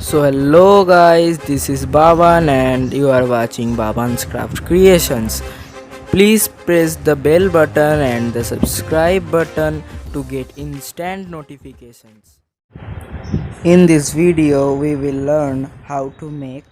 So hello guys, this is Baban and you are watching Baban's Craft Creations. Please press the bell button and the subscribe button to get instant notifications. In this video we will learn how to make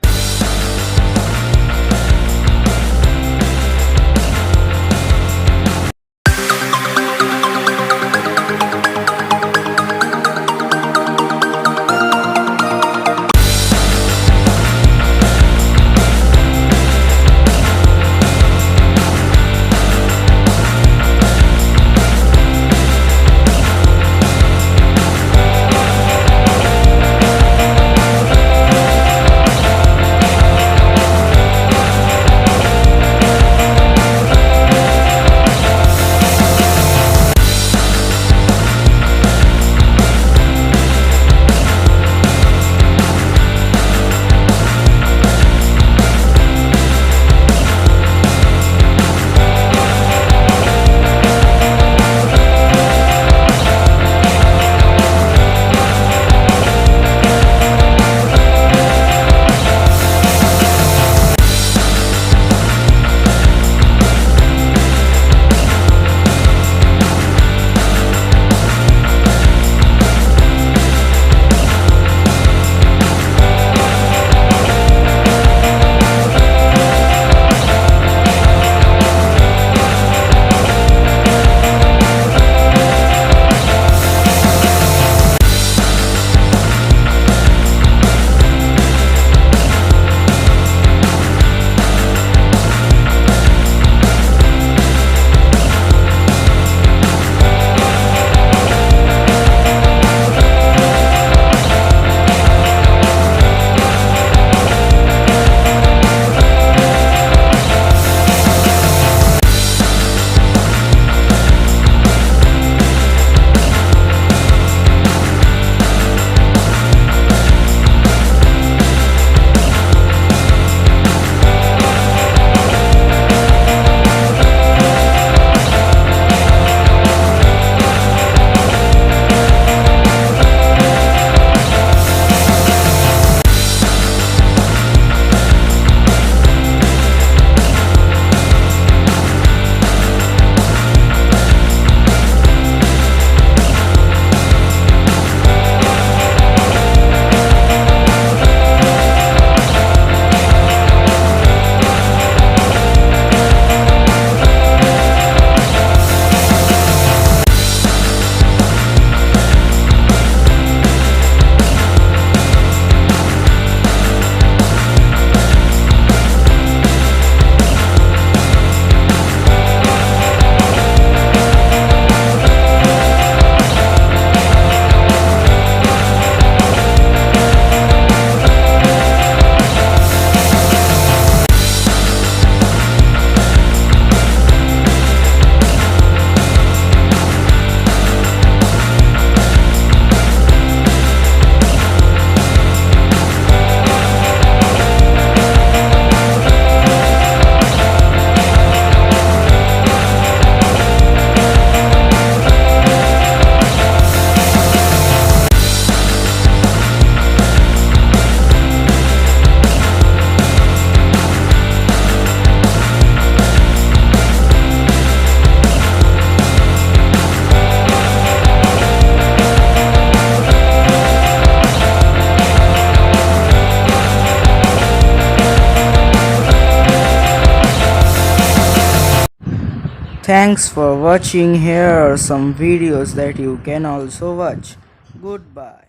Thanks for watching. Here are some videos that you can also watch. Goodbye.